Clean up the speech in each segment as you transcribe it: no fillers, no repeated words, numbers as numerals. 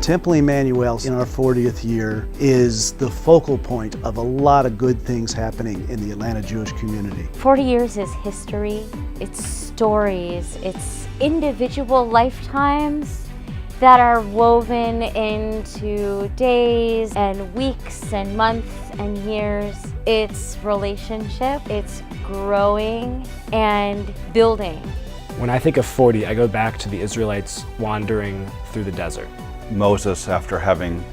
Temple Emanu-El in our 40th year is the focal point of a lot of good things happening in the Atlanta Jewish community. 40 years is history, it's stories, it's individual lifetimes that are woven into days and weeks and months and years. It's relationship, it's growing and building. When I think of 40, I go back to the Israelites wandering through the desert. Moses, after having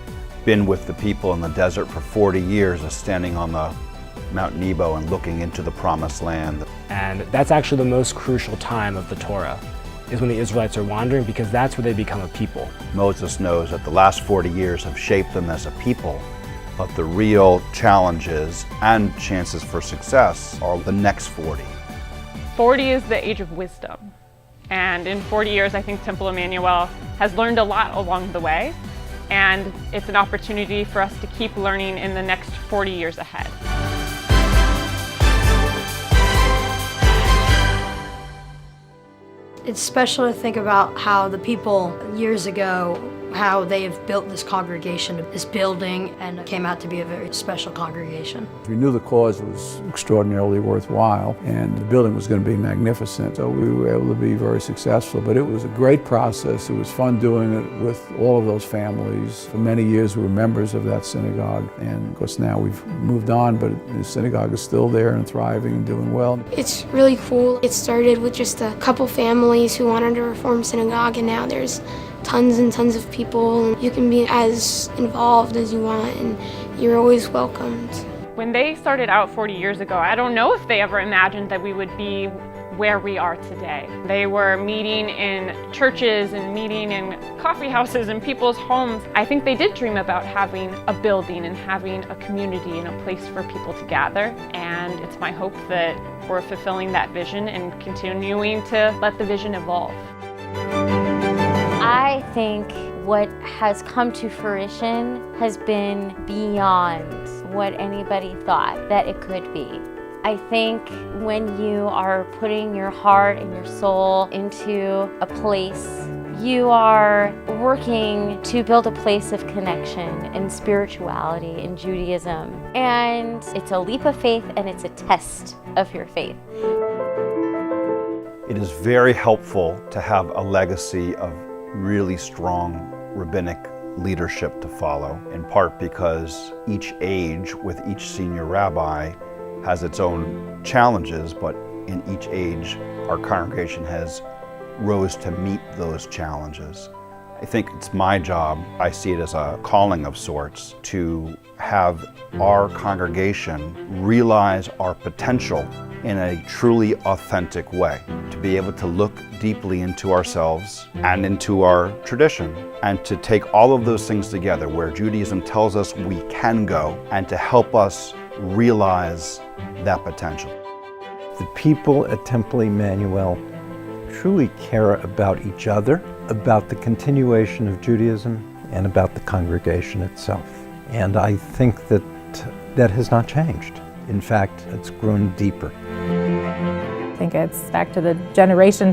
been with the people in the desert for 40 years, is standing on the Mount Nebo and looking into the promised land. And that's actually the most crucial time of the Torah, is when the Israelites are wandering, because that's where they become a people. Moses knows that the last 40 years have shaped them as a people, but the real challenges and chances for success are the next 40. 40 is the age of wisdom. And in 40 years, I think Temple Emanu-El has learned a lot along the way. And it's an opportunity for us to keep learning in the next 40 years ahead. It's special to think about how the people years ago, how they have built this congregation, this building, and it came out to be a very special congregation. We knew the cause was extraordinarily worthwhile and the building was going to be magnificent, so we were able to be very successful. But it was a great process. It was fun doing it with all of those families. For many years we were members of that synagogue, and of course now we've moved on, but the synagogue is still there and thriving and doing well. It's really cool. It started with just a couple families who wanted to reform synagogue, and now there's tons and tons of people, and you can be as involved as you want, and you're always welcomed. When they started out 40 years ago, I don't know if they ever imagined that we would be where we are today. They were meeting in churches and meeting in coffee houses and people's homes. I think they did dream about having a building and having a community and a place for people to gather. And it's my hope that we're fulfilling that vision and continuing to let the vision evolve. I think what has come to fruition has been beyond what anybody thought that it could be. I think when you are putting your heart and your soul into a place, you are working to build a place of connection and spirituality in Judaism. And it's a leap of faith and it's a test of your faith. It is very helpful to have a legacy of really strong rabbinic leadership to follow, in part because each age with each senior rabbi has its own challenges, but in each age our congregation has rose to meet those challenges. I think it's my job, I see it as a calling of sorts, to have our congregation realize our potential in a truly authentic way, to be able to look deeply into ourselves and into our tradition, and to take all of those things together where Judaism tells us we can go, and to help us realize that potential. The people at Temple Emanu-El truly care about each other, about the continuation of Judaism, and about the congregation itself. And I think that that has not changed. In fact, it's grown deeper. I think it's back to the generation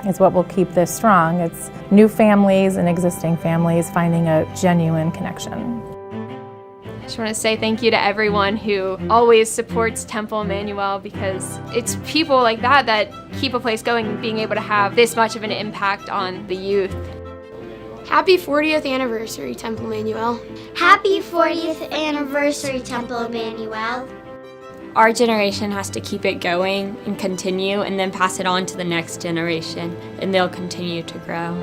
is what will keep this strong. It's new families and existing families finding a genuine connection. I just want to say thank you to everyone who always supports Temple Emanu-El, because it's people like that that keep a place going and being able to have this much of an impact on the youth. Happy 40th anniversary, Temple Emanu-El. Happy 40th anniversary, Temple Emanu-El. Our generation has to keep it going and continue, and then pass it on to the next generation, and they'll continue to grow.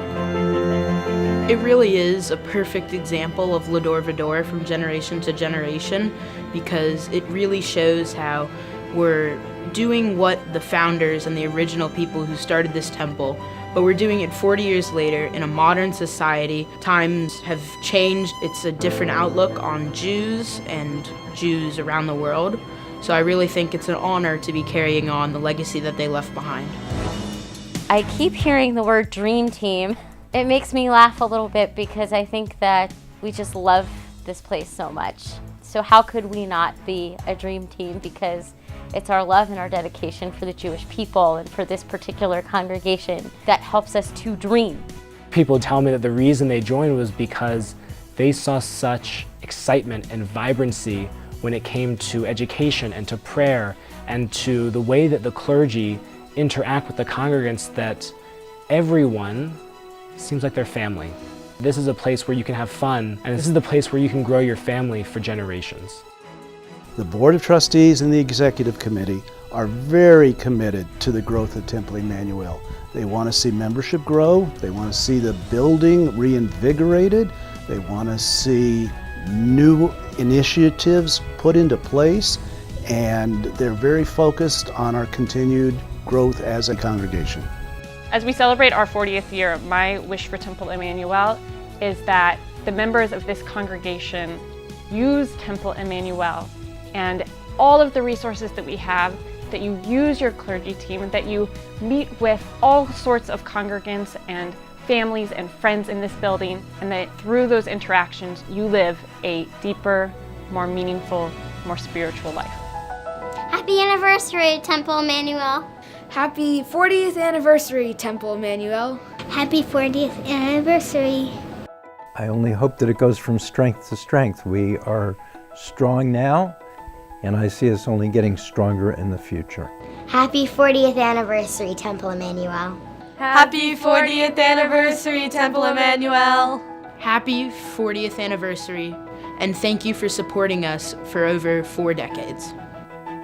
It really is a perfect example of L'Dor V'Dor, from generation to generation, because it really shows how we're doing what the founders and the original people who started this temple, but we're doing it 40 years later in a modern society. Times have changed. It's a different outlook on Jews and Jews around the world. So I really think it's an honor to be carrying on the legacy that they left behind. I keep hearing the word dream team. It makes me laugh a little bit because I think that we just love this place so much. So how could we not be a dream team? Because it's our love and our dedication for the Jewish people and for this particular congregation that helps us to dream. People tell me that the reason they joined was because they saw such excitement and vibrancy when it came to education and to prayer and to the way that the clergy interact with the congregants, that everyone seems like their family. This is a place where you can have fun, and this is the place where you can grow your family for generations. The Board of Trustees and the Executive Committee are very committed to the growth of Temple Emanu-El. They want to see membership grow, they want to see the building reinvigorated, they want to see new initiatives put into place, and they're very focused on our continued growth as a congregation. As we celebrate our 40th year, my wish for Temple Emanu-El is that the members of this congregation use Temple Emanu-El and all of the resources that we have, that you use your clergy team, and that you meet with all sorts of congregants and families and friends in this building, and that through those interactions you live a deeper, more meaningful, more spiritual life. Happy anniversary, Temple Emanu-El. Happy 40th anniversary, Temple Emanu-El. Happy 40th anniversary. I only hope that it goes from strength to strength. We are strong now, and I see us only getting stronger in the future. Happy 40th anniversary, Temple Emanu-El. Happy 40th anniversary, Temple Emanu-El. Happy 40th anniversary, and thank you for supporting us for over 4 decades.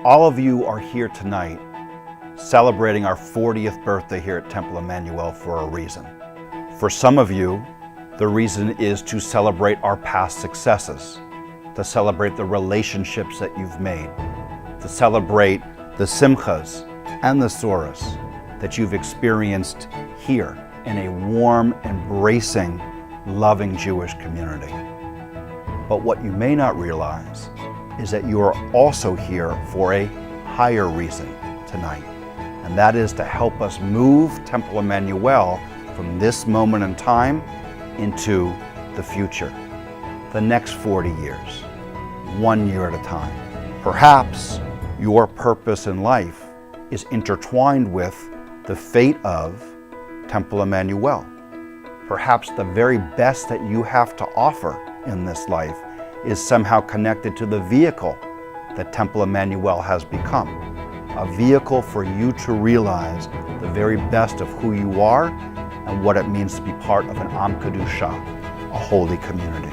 All of you are here tonight celebrating our 40th birthday here at Temple Emanu-El for a reason. For some of you, the reason is to celebrate our past successes, to celebrate the relationships that you've made, to celebrate the simchas and the soras that you've experienced here in a warm, embracing, loving Jewish community. But what you may not realize is that you are also here for a higher reason tonight, and that is to help us move Temple Emanu-El from this moment in time into the future, the next 40 years, 1 year at a time. Perhaps your purpose in life is intertwined with the fate of Temple Emanu-El. Perhaps the very best that you have to offer in this life is somehow connected to the vehicle that Temple Emanu-El has become. A vehicle for you to realize the very best of who you are and what it means to be part of an Am Kedusha, a holy community.